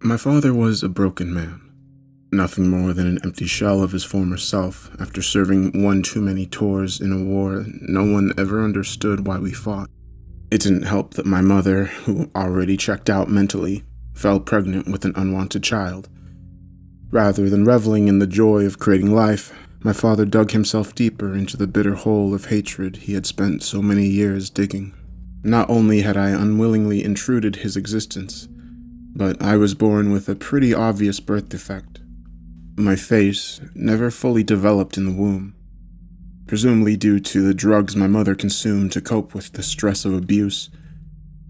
My father was a broken man, nothing more than an empty shell of his former self after serving one too many tours in a war no one ever understood why we fought. It didn't help that my mother, who already checked out mentally, fell pregnant with an unwanted child. Rather than reveling in the joy of creating life, my father dug himself deeper into the bitter hole of hatred he had spent so many years digging. Not only had I unwillingly intruded his existence, but I was born with a pretty obvious birth defect. My face never fully developed in the womb, presumably due to the drugs my mother consumed to cope with the stress of abuse.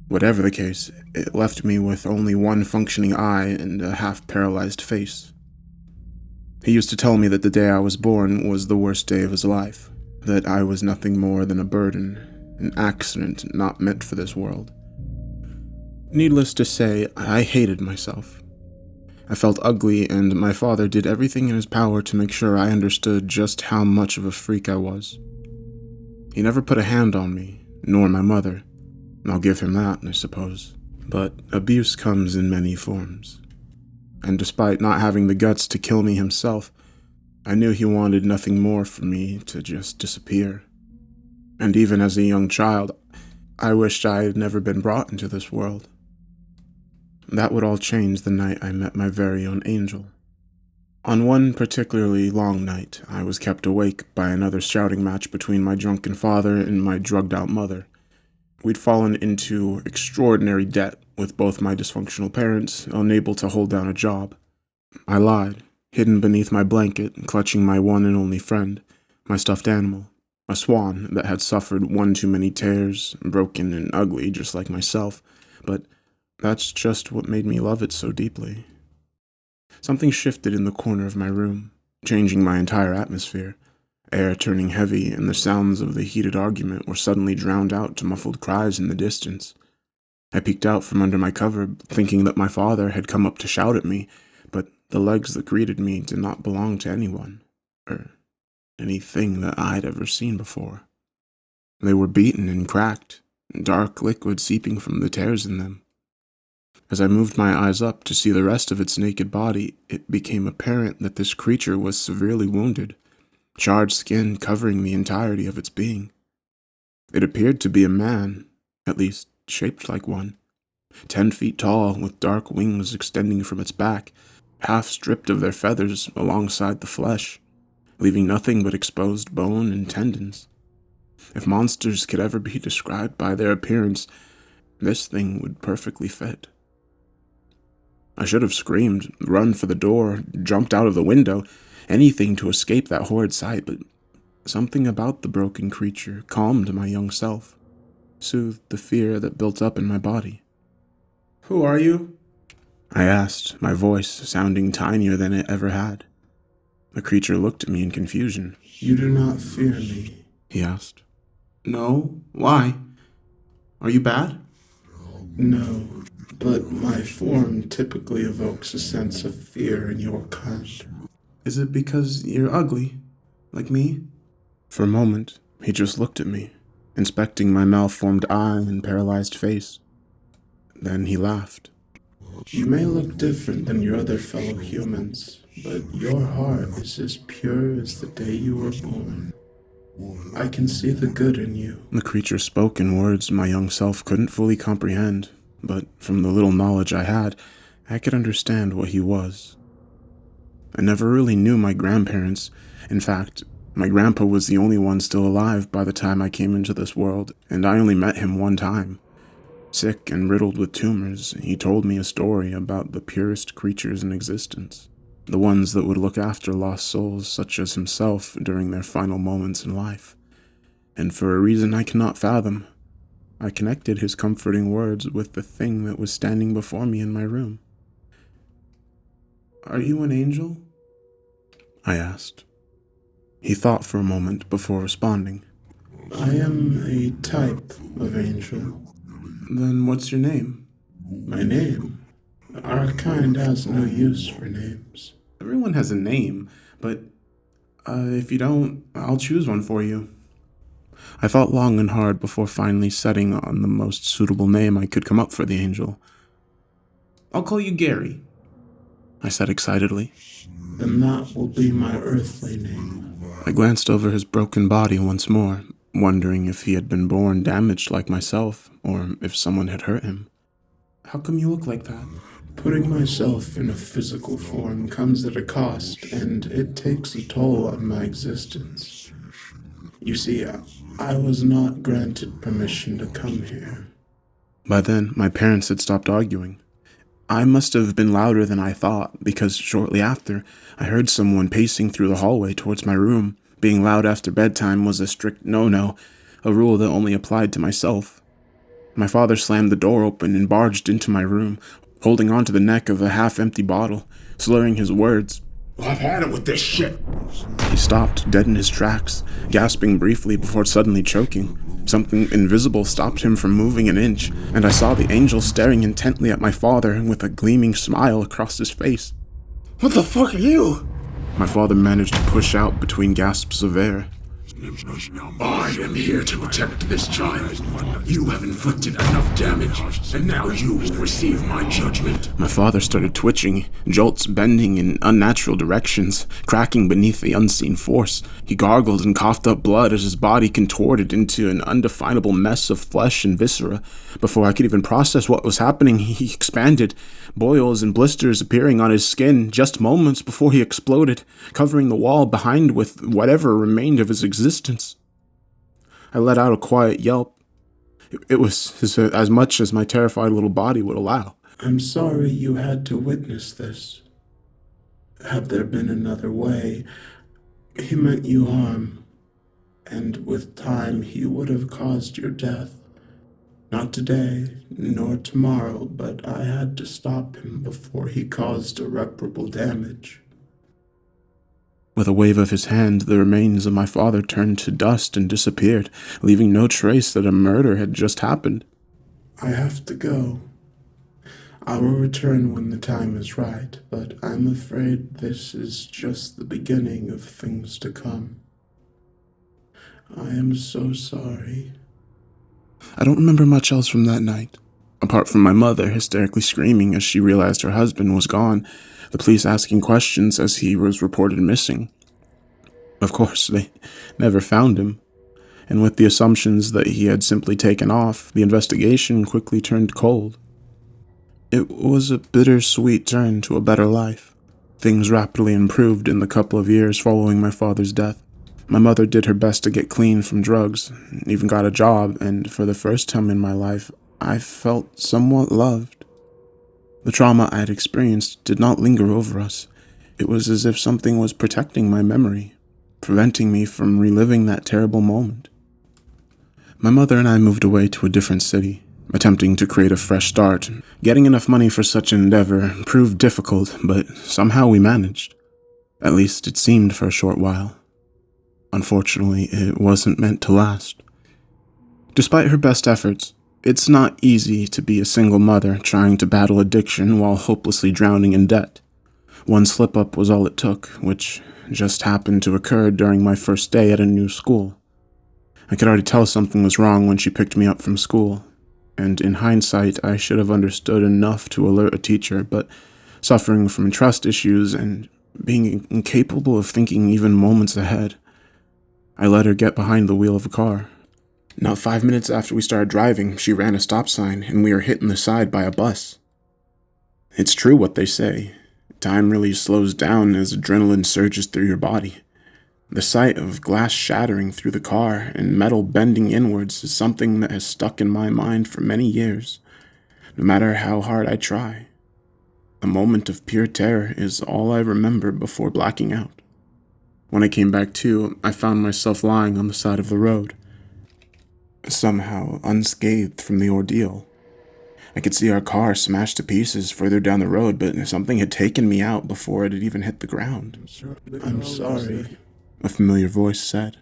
Whatever the case, it left me with only one functioning eye and a half-paralyzed face. He used to tell me that the day I was born was the worst day of his life, that I was nothing more than a burden, an accident not meant for this world. Needless to say, I hated myself. I felt ugly, and my father did everything in his power to make sure I understood just how much of a freak I was. He never put a hand on me, nor my mother. I'll give him that, I suppose. But abuse comes in many forms. And despite not having the guts to kill me himself, I knew he wanted nothing more from me to just disappear. And even as a young child, I wished I had never been brought into this world. That would all change the night I met my very own angel. On one particularly long night, I was kept awake by another shouting match between my drunken father and my drugged-out mother. We'd fallen into extraordinary debt with both my dysfunctional parents, unable to hold down a job. I lied, hidden beneath my blanket, clutching my one and only friend, my stuffed animal, a swan that had suffered one too many tears, broken and ugly just like myself, but that's just what made me love it so deeply. Something shifted in the corner of my room, changing my entire atmosphere. Air turning heavy, and the sounds of the heated argument were suddenly drowned out to muffled cries in the distance. I peeked out from under my cover, thinking that my father had come up to shout at me, but the legs that greeted me did not belong to anyone, or anything that I'd ever seen before. They were beaten and cracked, dark liquid seeping from the tears in them. As I moved my eyes up to see the rest of its naked body, it became apparent that this creature was severely wounded, charred skin covering the entirety of its being. It appeared to be a man, at least shaped like one, 10 feet tall with dark wings extending from its back, half stripped of their feathers alongside the flesh, leaving nothing but exposed bone and tendons. If monsters could ever be described by their appearance, this thing would perfectly fit. I should have screamed, run for the door, jumped out of the window, anything to escape that horrid sight, but something about the broken creature calmed my young self, soothed the fear that built up in my body. "Who are you?" I asked, my voice sounding tinier than it ever had. The creature looked at me in confusion. "You do not fear me?" he asked. "No? Why? Are you bad?" "No, but my form typically evokes a sense of fear in your kind." "Is it because you're ugly, like me?" For a moment, he just looked at me, inspecting my malformed eye and paralyzed face. Then he laughed. "You may look different than your other fellow humans, but your heart is as pure as the day you were born. I can see the good in you." The creature spoke in words my young self couldn't fully comprehend, but from the little knowledge I had, I could understand what he was. I never really knew my grandparents. In fact, my grandpa was the only one still alive by the time I came into this world, and I only met him one time. Sick and riddled with tumors, he told me a story about the purest creatures in existence, the ones that would look after lost souls such as himself during their final moments in life. And for a reason I cannot fathom, I connected his comforting words with the thing that was standing before me in my room. "Are you an angel?" I asked. He thought for a moment before responding. "I am a type of angel." "Then what's your name?" "My name? Our kind has no use for names." "Everyone has a name, but if you don't, I'll choose one for you." I thought long and hard before finally settling on the most suitable name I could come up for the angel. I'll call you Gary," I said excitedly. "Then that will be my earthly name." I glanced over his broken body once more, wondering if he had been born damaged like myself, or if someone had hurt him. "How come you look like that?" Putting myself in a physical form comes at a cost, and it takes a toll on my existence. You see, I was not granted permission to come here. By then, my parents had stopped arguing. I must have been louder than I thought, because shortly after, I heard someone pacing through the hallway towards my room. Being loud after bedtime was a strict no-no, a rule that only applied to myself. My father slammed the door open and barged into my room, holding onto the neck of a half-empty bottle, slurring his words. "I've had it with this shit." He stopped, dead in his tracks, gasping briefly before suddenly choking. Something invisible stopped him from moving an inch, and I saw the angel staring intently at my father with a gleaming smile across his face. "What the fuck are you?" My father managed to push out between gasps of air. "I am here to protect this child. You have inflicted enough damage, and now you will receive my judgment." My father started twitching, jolts bending in unnatural directions, cracking beneath the unseen force. He gargled and coughed up blood as his body contorted into an undefinable mess of flesh and viscera. Before I could even process what was happening, he expanded, boils and blisters appearing on his skin just moments before he exploded, covering the wall behind with whatever remained of his existence. I let out a quiet yelp. It was as much as my terrified little body would allow. "I'm sorry you had to witness this. Had there been another way, he meant you harm, and with time he would have caused your death. Not today, nor tomorrow, but I had to stop him before he caused irreparable damage." With a wave of his hand, the remains of my father turned to dust and disappeared, leaving no trace that a murder had just happened. "I have to go. I will return when the time is right, but I'm afraid this is just the beginning of things to come. I am so sorry." I don't remember much else from that night, apart from my mother hysterically screaming as she realized her husband was gone, the police asking questions as he was reported missing. Of course, they never found him, and with the assumptions that he had simply taken off, the investigation quickly turned cold. It was a bittersweet turn to a better life. Things rapidly improved in the couple of years following my father's death. My mother did her best to get clean from drugs, even got a job, and for the first time in my life, I felt somewhat loved. The trauma I had experienced did not linger over us. It was as if something was protecting my memory, preventing me from reliving that terrible moment. My mother and I moved away to a different city, attempting to create a fresh start. Getting enough money for such an endeavor proved difficult, but somehow we managed. At least it seemed for a short while. Unfortunately, it wasn't meant to last. Despite her best efforts, it's not easy to be a single mother trying to battle addiction while hopelessly drowning in debt. One slip-up was all it took, which just happened to occur during my first day at a new school. I could already tell something was wrong when she picked me up from school, and in hindsight, I should have understood enough to alert a teacher, but suffering from trust issues and being incapable of thinking even moments ahead, I let her get behind the wheel of a car. Not 5 minutes after we started driving, she ran a stop sign and we were hit in the side by a bus. It's true what they say. Time really slows down as adrenaline surges through your body. The sight of glass shattering through the car and metal bending inwards is something that has stuck in my mind for many years, no matter how hard I try. A moment of pure terror is all I remember before blacking out. When I came back to, I found myself lying on the side of the road, somehow unscathed from the ordeal. I could see our car smashed to pieces further down the road, but something had taken me out before it had even hit the ground. "I'm sorry," a familiar voice said.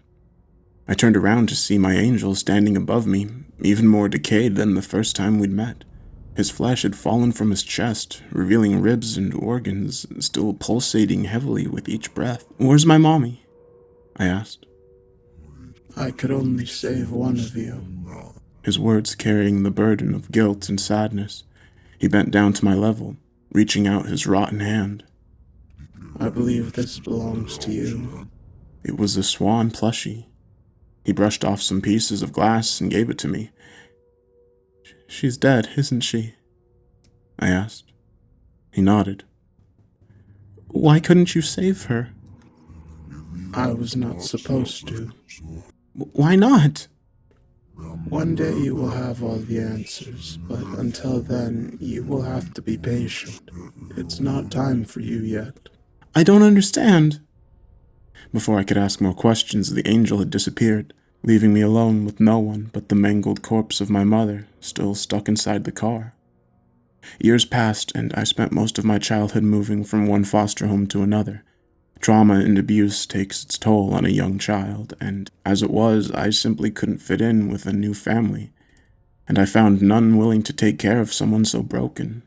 I turned around to see my angel standing above me, even more decayed than the first time we'd met. His flesh had fallen from his chest, revealing ribs and organs, still pulsating heavily with each breath. "Where's my mommy?" I asked. "I could only save one of you." His words carrying the burden of guilt and sadness. He bent down to my level, reaching out his rotten hand. I believe this belongs to you. It was a swan plushie. He brushed off some pieces of glass and gave it to me. "She's dead, isn't she?" I asked. He nodded. "Why couldn't you save her?" I was not supposed to. "Why not?" One day you will have all the answers, but until then, you will have to be patient. It's not time for you yet. "I don't understand." Before I could ask more questions, the angel had disappeared, leaving me alone with no one but the mangled corpse of my mother, still stuck inside the car. Years passed, and I spent most of my childhood moving from one foster home to another. Trauma and abuse takes its toll on a young child, and as it was, I simply couldn't fit in with a new family, and I found none willing to take care of someone so broken.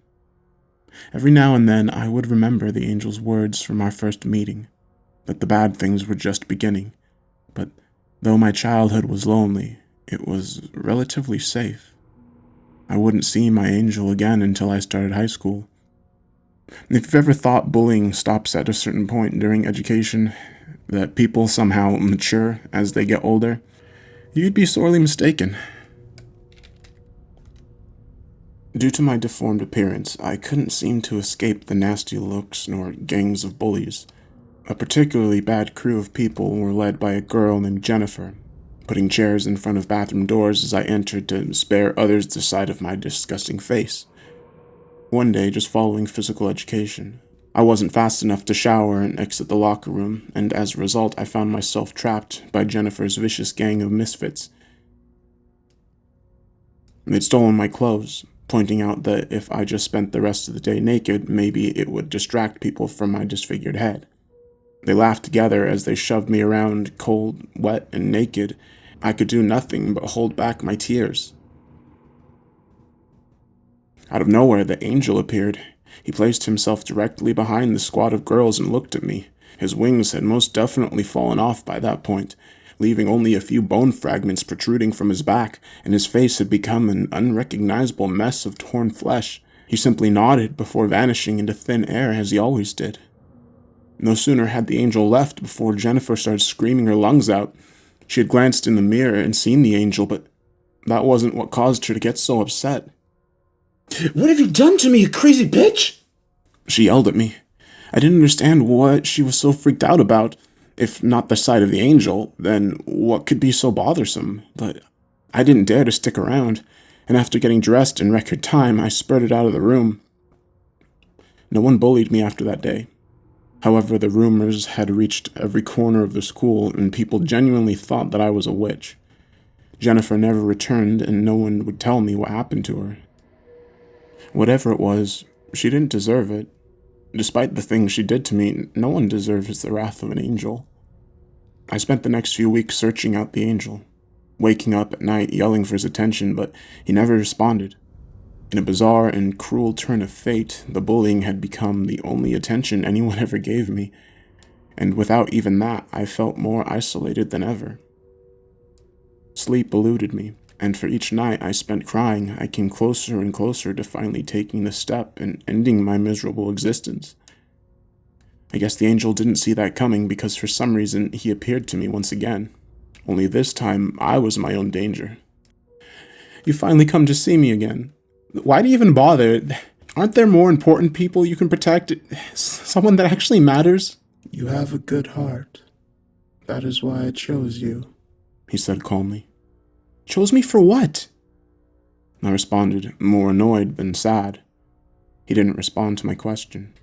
Every now and then, I would remember the angel's words from our first meeting, that the bad things were just beginning, but though my childhood was lonely, it was relatively safe. I wouldn't see my angel again until I started high school. If you've ever thought bullying stops at a certain point during education, that people somehow mature as they get older, you'd be sorely mistaken. Due to my deformed appearance, I couldn't seem to escape the nasty looks nor gangs of bullies. A particularly bad crew of people were led by a girl named Jennifer, putting chairs in front of bathroom doors as I entered to spare others the sight of my disgusting face. One day, just following physical education, I wasn't fast enough to shower and exit the locker room, and as a result, I found myself trapped by Jennifer's vicious gang of misfits. They'd stolen my clothes, pointing out that if I just spent the rest of the day naked, maybe it would distract people from my disfigured head. They laughed together as they shoved me around, cold, wet, and naked. I could do nothing but hold back my tears. Out of nowhere, the angel appeared. He placed himself directly behind the squad of girls and looked at me. His wings had most definitely fallen off by that point, leaving only a few bone fragments protruding from his back, and his face had become an unrecognizable mess of torn flesh. He simply nodded before vanishing into thin air as he always did. No sooner had the angel left before Jennifer started screaming her lungs out. She had glanced in the mirror and seen the angel, but that wasn't what caused her to get so upset. "What have you done to me, you crazy bitch?" She yelled at me. I didn't understand what she was so freaked out about. If not the sight of the angel, then what could be so bothersome? But I didn't dare to stick around, and after getting dressed in record time, I spurted out of the room. No one bullied me after that day. However, the rumors had reached every corner of the school, and people genuinely thought that I was a witch. Jennifer never returned, and no one would tell me what happened to her. Whatever it was, she didn't deserve it. Despite the things she did to me, no one deserves the wrath of an angel. I spent the next few weeks searching out the angel, waking up at night yelling for his attention, but he never responded. In a bizarre and cruel turn of fate, the bullying had become the only attention anyone ever gave me, and without even that, I felt more isolated than ever. Sleep eluded me, and for each night I spent crying, I came closer and closer to finally taking the step and ending my miserable existence. I guess the angel didn't see that coming because for some reason he appeared to me once again. Only this time, I was my own danger. "You finally come to see me again. Why do you even bother? Aren't there more important people you can protect? Someone that actually matters?" "You have a good heart. That is why I chose you," he said calmly. "Chose me for what?" I responded, more annoyed than sad. He didn't respond to my question.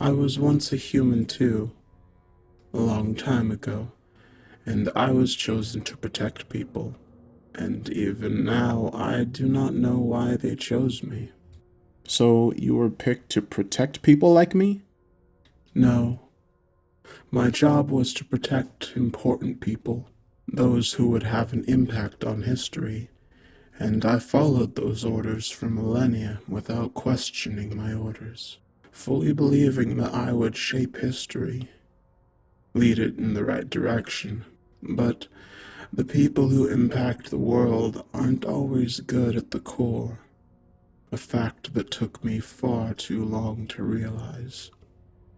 "I was once a human too, a long time ago, and I was chosen to protect people. And even now, I do not know why they chose me." "So you were picked to protect people like me?" "No. My job was to protect important people, those who would have an impact on history, and I followed those orders for millennia without questioning my orders, fully believing that I would shape history, lead it in the right direction. But the people who impact the world aren't always good at the core. a fact that took me far too long to realize.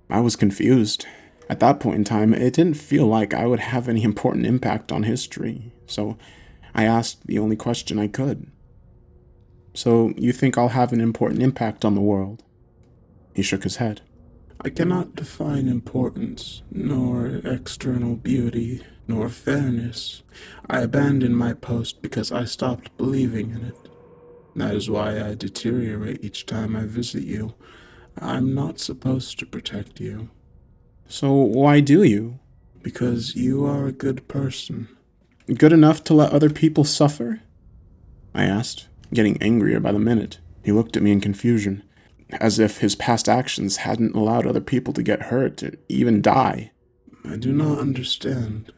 I was confused. At that point in time, it didn't feel like I would have any important impact on history, so I asked the only question I could. So, you think I'll have an important impact on the world? He shook his head. I cannot define importance, nor external beauty, nor fairness. I abandoned my post because I stopped believing in it. That is why I deteriorate each time I visit you. I'm not supposed to protect you. So why do you? Because you are a good person. Good enough to let other people suffer? I asked, getting angrier by the minute. He looked at me in confusion, as if his past actions hadn't allowed other people to get hurt or even die. I do not understand.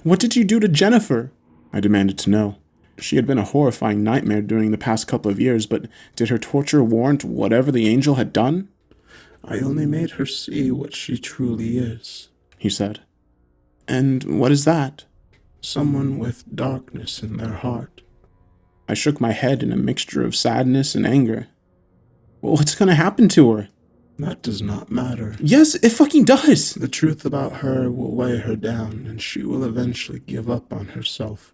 What did you do to Jennifer? I demanded to know. She had been a horrifying nightmare during the past couple of years, but did her torture warrant whatever the angel had done? I only made her see what she truly is, he said. And what is that? Someone with darkness in their heart. I shook my head in a mixture of sadness and anger. Well, what's going to happen to her? That does not matter. Yes, it fucking does! The truth about her will weigh her down, and she will eventually give up on herself,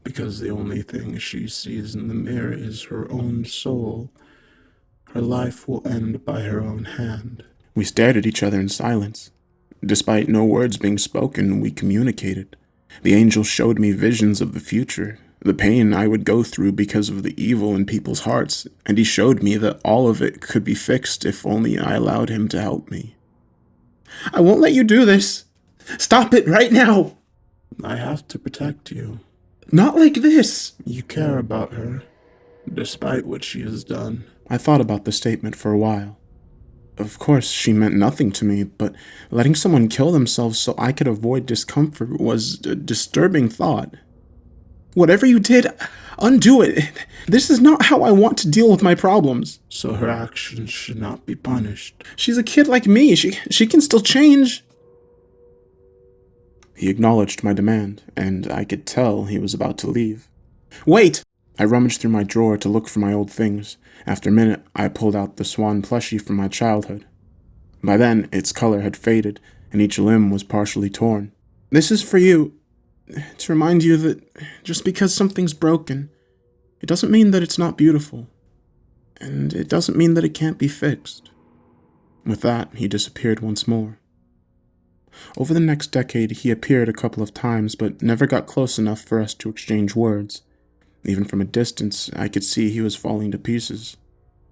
because the only thing she sees in the mirror is her own soul. Her life will end by her own hand. We stared at each other in silence. Despite no words being spoken, we communicated. The angel showed me visions of the future, the pain I would go through because of the evil in people's hearts, and he showed me that all of it could be fixed if only I allowed him to help me. I won't let you do this! Stop it right now! I have to protect you. Not like this! You care about her, despite what she has done. I thought about the statement for a while. Of course, she meant nothing to me, but letting someone kill themselves so I could avoid discomfort was a disturbing thought. Whatever you did, undo it. This is not how I want to deal with my problems. So her actions should not be punished. She's a kid like me. She can still change. He acknowledged my demand, and I could tell he was about to leave. Wait! I rummaged through my drawer to look for my old things. After a minute, I pulled out the swan plushie from my childhood. By then, its color had faded, and each limb was partially torn. This is for you, to remind you that just because something's broken, it doesn't mean that it's not beautiful, and it doesn't mean that it can't be fixed. With that, he disappeared once more. Over the next decade, he appeared a couple of times, but never got close enough for us to exchange words. Even from a distance, I could see he was falling to pieces,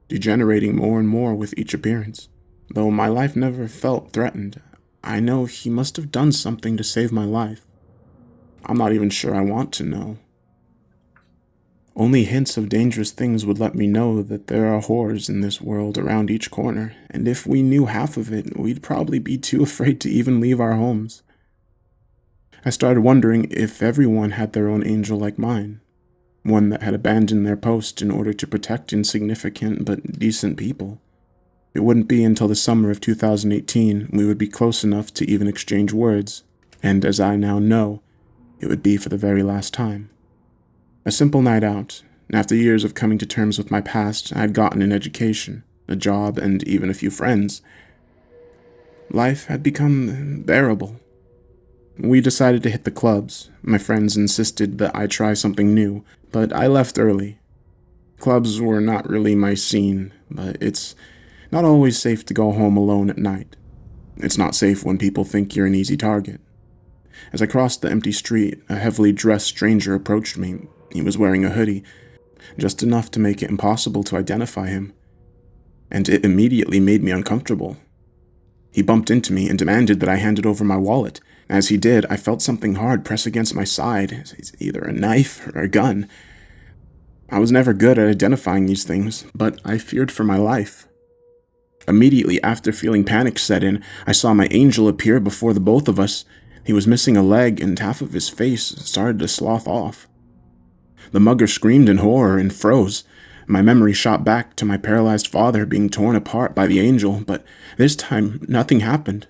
degenerating more and more with each appearance. Though my life never felt threatened, I know he must have done something to save my life. I'm not even sure I want to know. Only hints of dangerous things would let me know that there are horrors in this world around each corner, and if we knew half of it, we'd probably be too afraid to even leave our homes. I started wondering if everyone had their own angel like mine. One that had abandoned their post in order to protect insignificant but decent people. It wouldn't be until the summer of 2018 we would be close enough to even exchange words, and as I now know, it would be for the very last time. A simple night out, and after years of coming to terms with my past, I had gotten an education, a job, and even a few friends. Life had become bearable. We decided to hit the clubs. My friends insisted that I try something new, but I left early. Clubs were not really my scene, but it's not always safe to go home alone at night. It's not safe when people think you're an easy target. As I crossed the empty street, a heavily dressed stranger approached me. He was wearing a hoodie, just enough to make it impossible to identify him, and it immediately made me uncomfortable. He bumped into me and demanded that I handed over my wallet. As he did, I felt something hard press against my side, either a knife or a gun. I was never good at identifying these things, but I feared for my life. Immediately after feeling panic set in, I saw my angel appear before the both of us. He was missing a leg and half of his face started to slough off. The mugger screamed in horror and froze. My memory shot back to my paralyzed father being torn apart by the angel, but this time nothing happened.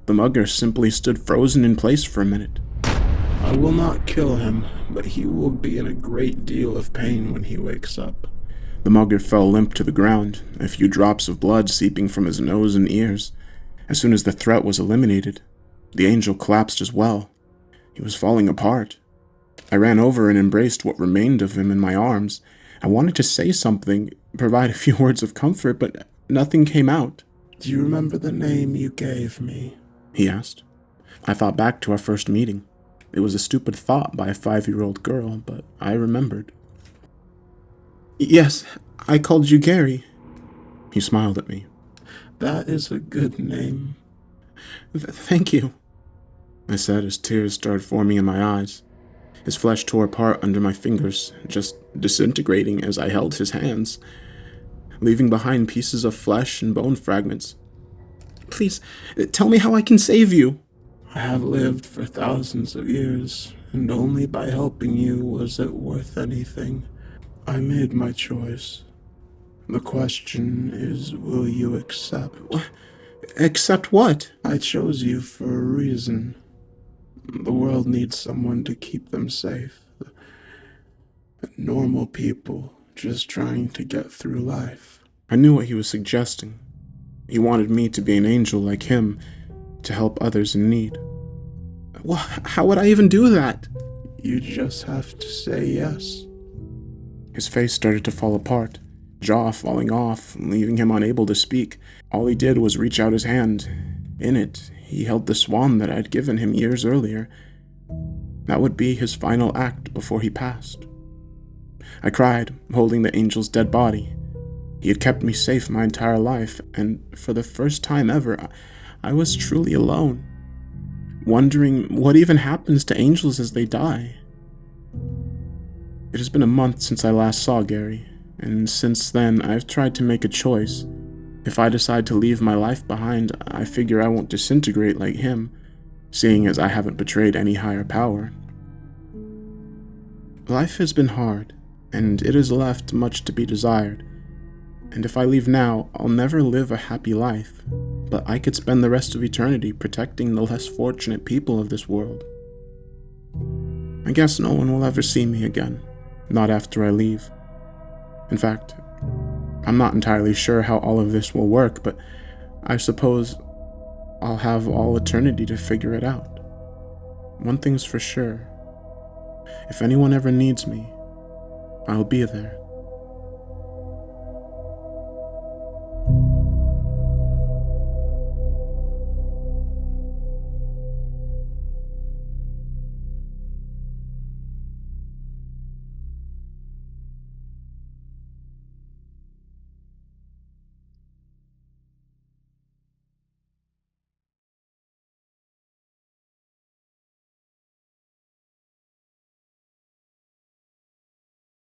The mugger simply stood frozen in place for a minute. I will not kill him, but he will be in a great deal of pain when he wakes up. The mugger fell limp to the ground, a few drops of blood seeping from his nose and ears. As soon as the threat was eliminated, the angel collapsed as well. He was falling apart. I ran over and embraced what remained of him in my arms. I wanted to say something, provide a few words of comfort, but nothing came out. "Do you remember the name you gave me?" he asked. I thought back to our first meeting. It was a stupid thought by a 5-year-old girl, but I remembered. "Yes, I called you Gary." He smiled at me. "That is a good name." Thank you," I said as tears started forming in my eyes. His flesh tore apart under my fingers, just disintegrating as I held his hands, leaving behind pieces of flesh and bone fragments. "Please, tell me how I can save you." "I have lived for thousands of years, and only by helping you was it worth anything. I made my choice. The question is, will you accept?" "Accept what?" "I chose you for a reason. The world needs someone to keep them safe. Normal people just trying to get through life." I knew what he was suggesting. He wanted me to be an angel like him, to help others in need. Well, how would I even do that? "You just have to say yes." His face started to fall apart, jaw falling off, leaving him unable to speak. All he did was reach out his hand. In it, he held the swan that I had given him years earlier. That would be his final act before he passed. I cried, holding the angel's dead body. He had kept me safe my entire life, and for the first time ever, I was truly alone, wondering what even happens to angels as they die. It has been a month since I last saw Gary, and since then I've tried to make a choice. If I decide to leave my life behind, I figure I won't disintegrate like him, seeing as I haven't betrayed any higher power. Life has been hard, and it has left much to be desired. And if I leave now, I'll never live a happy life, but I could spend the rest of eternity protecting the less fortunate people of this world. I guess no one will ever see me again, not after I leave. In fact, I'm not entirely sure how all of this will work, but I suppose I'll have all eternity to figure it out. One thing's for sure. If anyone ever needs me, I'll be there.